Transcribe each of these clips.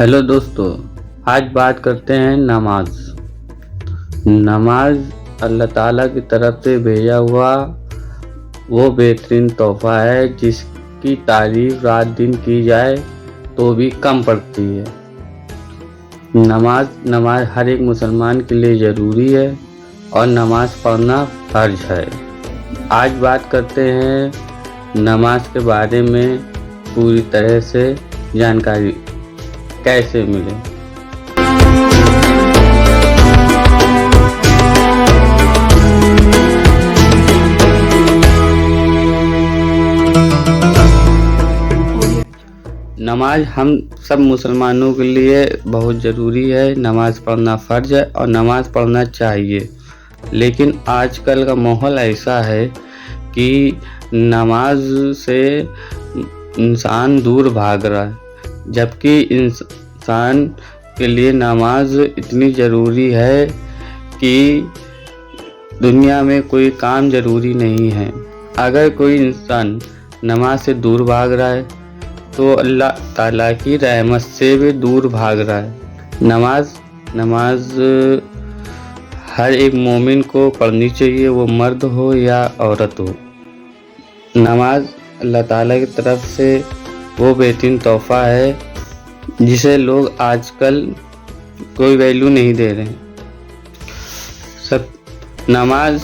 Hello दोस्तों, आज बात करते हैं नमाज। नमाज अल्लाह ताला की तरफ से भेजा हुआ वो बेहतरीन तोहफा है जिसकी तारीफ रात दिन की जाए तो भी कम पड़ती है। नमाज हर एक मुसलमान के लिए ज़रूरी है और नमाज पढ़ना फ़र्ज है। आज बात करते हैं नमाज के बारे में पूरी तरह से जानकारी कैसे मिले। नमाज हम सब मुसलमानों के लिए बहुत ज़रूरी है। नमाज पढ़ना फ़र्ज है और नमाज पढ़ना चाहिए, लेकिन आजकल का माहौल ऐसा है कि नमाज से इंसान दूर भाग रहा है, जबकि इंसान के लिए नमाज इतनी ज़रूरी है कि दुनिया में कोई काम ज़रूरी नहीं है। अगर कोई इंसान नमाज से दूर भाग रहा है तो अल्लाह ताला की रहमत से भी दूर भाग रहा है। नमाज हर एक मोमिन को पढ़नी चाहिए, वो मर्द हो या औरत हो। नमाज अल्लाह ताला की तरफ से वो बेहतरीन तोहफा है जिसे लोग आजकल कोई वैल्यू नहीं दे रहे हैं। नमाज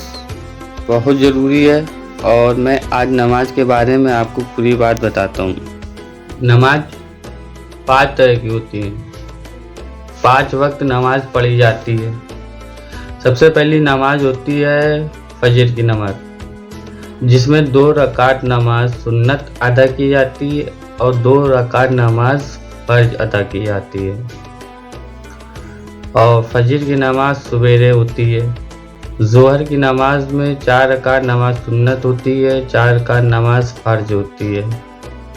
बहुत ज़रूरी है और मैं आज नमाज के बारे में आपको पूरी बात बताता हूँ। नमाज 5 तरह की होती है। 5 वक्त नमाज पढ़ी जाती है। सबसे पहली नमाज होती है फजर की नमाज, जिसमें 2 रकात नमाज सुन्नत अदा की जाती है और 2 रकात नमाज फर्ज अदा की जाती है। और फजर की नमाज सवेरे होती है। ज़ोहर की नमाज में 4 रकात नमाज सुन्नत होती है, 4 रकात नमाज फर्ज होती है,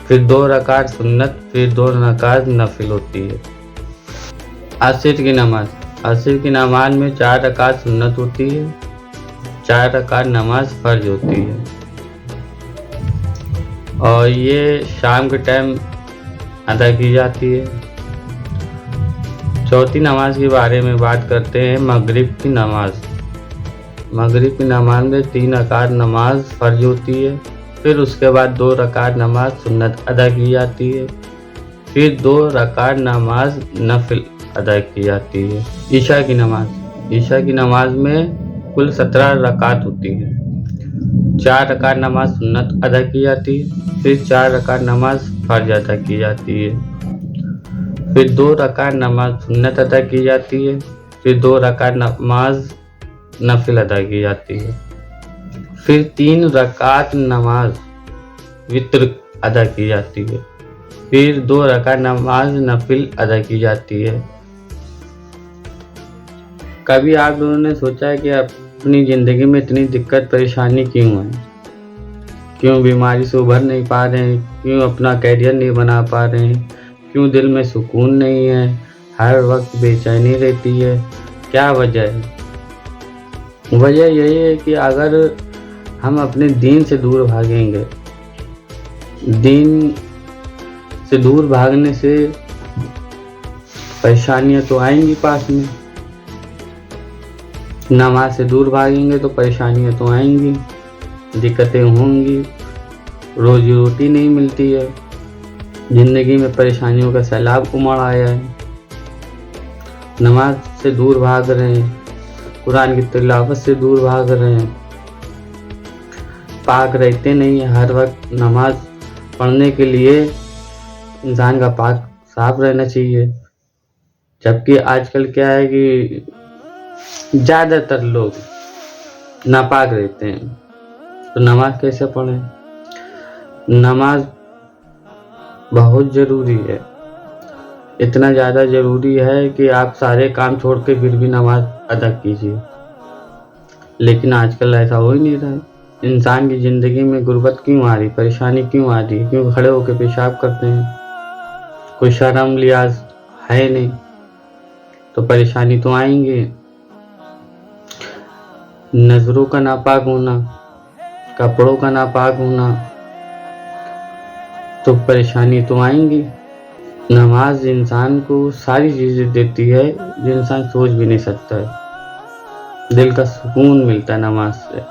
फिर 2 रकात सुन्नत, फिर 2 रकात नफिल होती है। असर की नमाज में 4 रकात सुन्नत होती है, 4 रकात नमाज फर्ज होती है। और ये शाम के टाइम अदा की जाती है। चौथी नमाज के बारे में बात करते हैं मगरिब की नमाज। मगरिब की नमाज में 3 रकात नमाज फर्ज होती है, फिर उसके बाद 2 रकात नमाज सुन्नत अदा की जाती है, फिर 2 रकात नमाज नफिल अदा की जाती है। ईशा की नमाज में कुल 17 रकात होती है। 4 रकात नमाज सुन्नत अदा की जाती है, फिर 4 रकात नमाज फर्ज अदा की जाती है, फिर 2 रकात नमाज सुन्नत अदा की जाती है, फिर 2 रकात नमाज नफिल अदा की जाती है, फिर 3 रकात नमाज वित्र अदा की जाती है, फिर 2 रकात नमाज नफिल अदा की जाती है। कभी आप लोगों ने सोचा है कि अपनी ज़िंदगी में इतनी दिक्कत परेशानी क्यों है? क्यों बीमारी से उभर नहीं पा रहे हैं? क्यों अपना कैरियर नहीं बना पा रहे हैं? क्यों दिल में सुकून नहीं है? हर वक्त बेचैनी रहती है? क्या वजह है? वजह यही है कि अगर हम अपने दीन से दूर भागेंगे, दीन से दूर भागने से परेशानियां तो आएंगी पास में। नमाज से दूर भागेंगे तो परेशानियां तो आएंगी, दिक्कतें होंगी, रोजी रोटी नहीं मिलती है, ज़िंदगी में परेशानियों का सैलाब उमड़ आया है। नमाज से दूर भाग रहे हैं, कुरान की तिलावत से दूर भाग रहे हैं, पाक रहते नहीं है। हर वक्त नमाज पढ़ने के लिए इंसान का पाक साफ रहना चाहिए, जबकि आजकल क्या है कि ज़्यादातर लोग नापाक रहते हैं, तो नमाज कैसे पढ़ें? नमाज बहुत ज़रूरी है, इतना ज़्यादा ज़रूरी है कि आप सारे काम छोड़ के फिर भी नमाज अदा कीजिए, लेकिन आजकल ऐसा हो ही नहीं रहा है। इंसान की ज़िंदगी में गुर्बत क्यों आ रही, परेशानी क्यों आ रही? क्यों खड़े होकर पेशाब करते हैं, कोई शर्म लिहाज है नहीं, तो परेशानी तो आएंगे। नज़रों का नापाक होना, कपड़ों का नापाक होना, तो परेशानी तो आएंगी। नमाज इंसान को सारी चीज़ें देती है जो इंसान सोच भी नहीं सकता है। दिल का सुकून मिलता है नमाज से।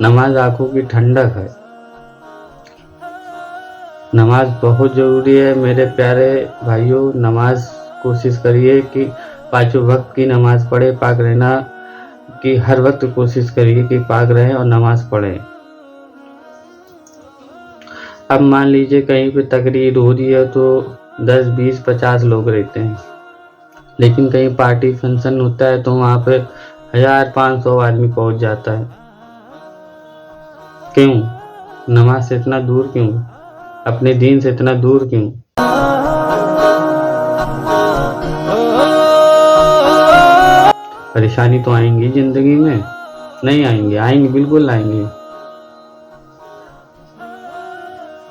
नमाज आंखों की ठंडक है। नमाज बहुत ज़रूरी है मेरे प्यारे भाइयों। नमाज कोशिश करिए कि पाँचों वक्त की नमाज पढ़े, पाक रहना कि हर वक्त कोशिश करिए कि पाक रहें और नमाज पढ़ें। अब मान लीजिए कहीं पे तकरीर हो रही है तो 10, 20, 50 लोग रहते हैं, लेकिन कहीं पार्टी फंक्शन होता है तो वहाँ पे 1500 आदमी पहुँच जाता है। क्यों? नमाज से इतना दूर क्यों? अपने दीन से इतना दूर क्यों? परेशानी तो आएंगी जिंदगी में, नहीं आएंगे? आएंगे, बिल्कुल आएंगे।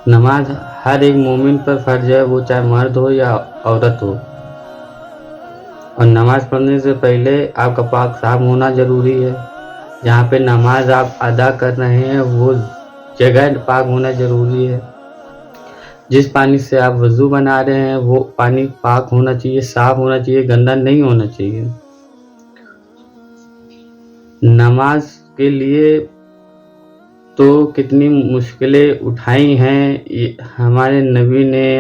नमाज हर एक मोमिन पर फर्ज है, वो चाहे मर्द हो या औरत हो। और नमाज पढ़ने से पहले आपका पाक साफ होना जरूरी है। जहाँ पे नमाज आप अदा कर रहे हैं वो जगह पाक होना जरूरी है। जिस पानी से आप वज़ू बना रहे हैं वो पानी पाक होना चाहिए, साफ होना चाहिए, गंदा नहीं होना चाहिए। नमाज के लिए तो कितनी मुश्किलें उठाई हैं हमारे नबी ने,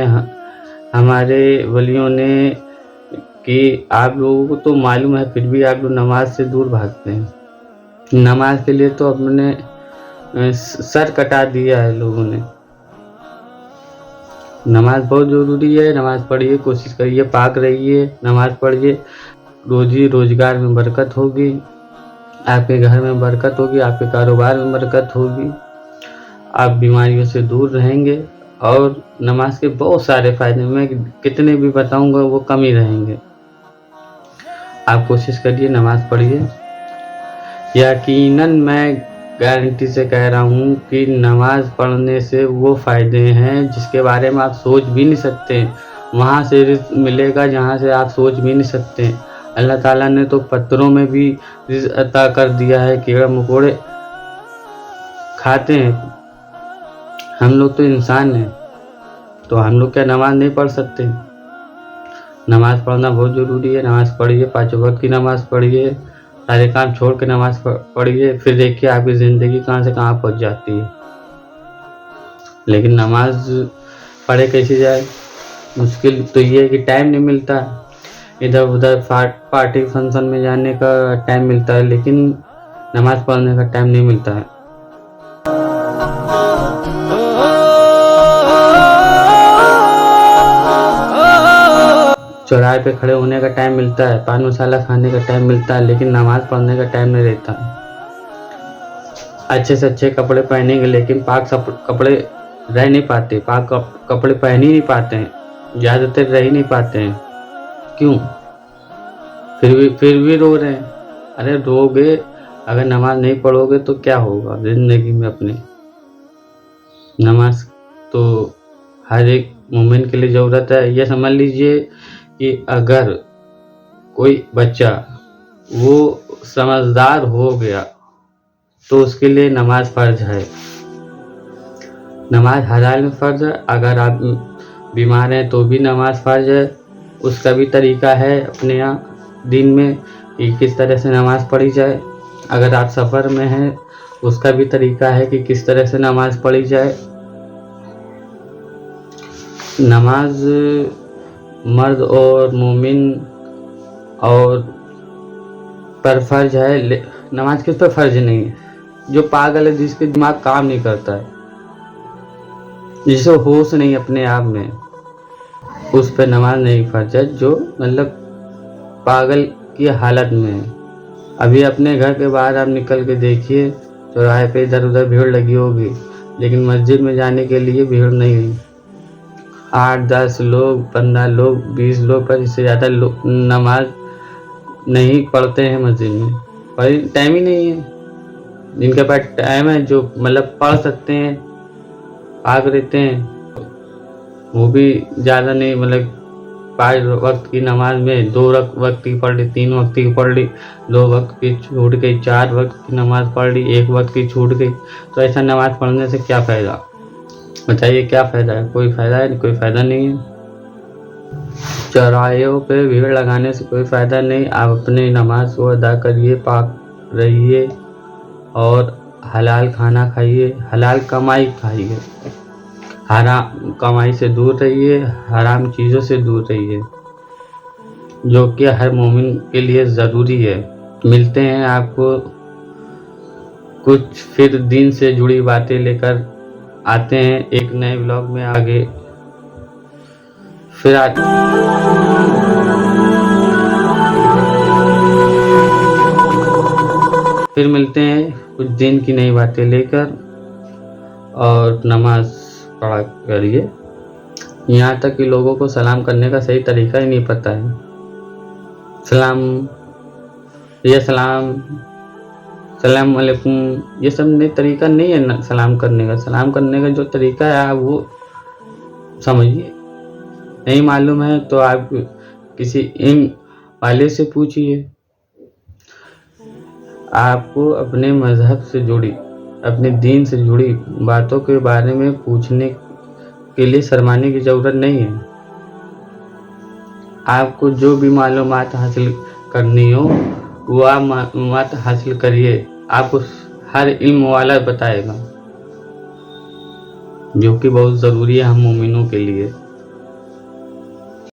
हमारे वलियों ने, कि आप लोगों को तो मालूम है, फिर भी आप लोग नमाज से दूर भागते हैं। नमाज के लिए तो अपने सर कटा दिया है लोगों ने। नमाज बहुत ज़रूरी है। नमाज पढ़िए, कोशिश करिए पाक रहिए, नमाज पढ़िए। रोजी रोजगार में बरकत होगी, आपके घर में बरकत होगी, आपके कारोबार में बरकत होगी, आप बीमारियों से दूर रहेंगे। और नमाज के बहुत सारे फ़ायदे, मैं कितने भी बताऊंगा वो कम ही रहेंगे। आप कोशिश करिए, नमाज पढ़िए। यकीनन मैं गारंटी से कह रहा हूँ कि नमाज पढ़ने से वो फ़ायदे हैं जिसके बारे में आप सोच भी नहीं सकते। वहाँ से रिज़्क़ मिलेगा जहाँ से आप सोच भी नहीं सकते। अल्लाह ताला ने तो पत्थरों में भी रिज़्क़ अता कर दिया है, कीड़ा मकोड़े खाते हैं। हम लोग तो इंसान हैं, तो हम लोग क्या नमाज नहीं पढ़ सकते? नमाज पढ़ना बहुत ज़रूरी है। नमाज पढ़िए, पाँचों वक्त की नमाज पढ़िए, सारे काम छोड़ के नमाज पढ़िए, फिर देखिए आपकी ज़िंदगी कहाँ से कहाँ पहुँच जाती है। लेकिन नमाज पढ़े कैसे जाए? मुश्किल तो ये है कि टाइम नहीं मिलता। इधर उधर पार्टी फंक्शन में जाने का टाइम मिलता है, लेकिन नमाज पढ़ने का टाइम नहीं मिलता है। चौराहे पे खड़े होने का टाइम मिलता है, पान मसाला खाने का टाइम मिलता है, लेकिन नमाज पढ़ने का टाइम नहीं रहता। अच्छे से अच्छे कपड़े पहनेंगे, लेकिन पाक कपड़े रह नहीं पाते, पाक कपड़े पहन ही नहीं पाते हैं, ज़्यादातर रह ही नहीं पाते हैं। क्यों? फिर भी रो रहे हैं। अरे रोगे, अगर नमाज नहीं पढ़ोगे तो क्या होगा ज़िंदगी में अपने? नमाज तो हर एक मोमिन के लिए ज़रूरत है। यह समझ लीजिए कि अगर कोई बच्चा वो समझदार हो गया तो उसके लिए नमाज फ़र्ज है। नमाज हर हाल में फ़र्ज है। अगर आप बीमार हैं तो भी नमाज फ़र्ज है। उसका भी तरीका है अपने यहाँ दिन में कि किस तरह से नमाज पढ़ी जाए। अगर आप सफ़र में हैं उसका भी तरीका है कि किस तरह से नमाज पढ़ी जाए। नमाज मर्द और मोमिन और पर फ़र्ज है। नमाज किस पर फ़र्ज नहीं है? जो पागल है, जिसके दिमाग काम नहीं करता है, जिसे होश नहीं अपने आप में, उस पर नमाज नहीं फ़र्ज है। जो मतलब पागल की हालत में है। अभी अपने घर के बाहर आप निकल के देखिए, चौराहे पे इधर उधर भीड़ लगी होगी, लेकिन मस्जिद में जाने के लिए भीड़ नहीं है। 8, 10 लोग, 15 लोग, 20 लोग, पर इससे ज़्यादा लोग नमाज नहीं पढ़ते हैं मस्जिद में। पर टाइम ही नहीं है। जिनके पास टाइम है, जो मतलब पढ़ सकते हैं, पाक रहते हैं, वो भी ज़्यादा नहीं, मतलब 5 वक्त की नमाज में 2 वक्त की पढ़ ली, 3 वक्त की पढ़ ली, 2 वक्त की छूट गई, 4 वक्त की नमाज पढ़ ली, 1 वक्त की छूट गई। तो ऐसा नमाज पढ़ने से क्या फ़ायदा? बताइए क्या फ़ायदा है? कोई फ़ायदा है? कोई फ़ायदा नहीं है। चौराहों पे भीड़ लगाने से कोई फ़ायदा नहीं। आप अपनी नमाज को अदा करिए, पाक रहिए और हलाल खाना खाइए, हलाल कमाई खाइए, हराम कमाई से दूर रहिए, हराम चीज़ों से दूर रहिए, जो कि हर मोमिन के लिए ज़रूरी है। मिलते हैं आपको कुछ फिर दीन से जुड़ी बातें लेकर आते हैं एक नए व्लॉग में आगे फिर मिलते हैं कुछ दिन की नई बातें लेकर, और नमाज पढ़ा करिए। यहाँ तक कि लोगों को सलाम करने का सही तरीका ही नहीं पता है। सलाम अलैकुम ये सब नहीं, तरीका नहीं है ना सलाम करने का। सलाम करने का जो तरीका है आप वो समझिए। नहीं मालूम है तो आप किसी इल्म वाले से पूछिए। आपको अपने मजहब से जुड़ी, अपने दीन से जुड़ी बातों के बारे में पूछने के लिए शर्माने की ज़रूरत नहीं है। आपको जो भी मालूमात हासिल करनी हो वो आप मालूमात हासिल करिए, आपको हर इल्म वाला बताएगा, जो कि बहुत ज़रूरी है हम मोमिनों के लिए।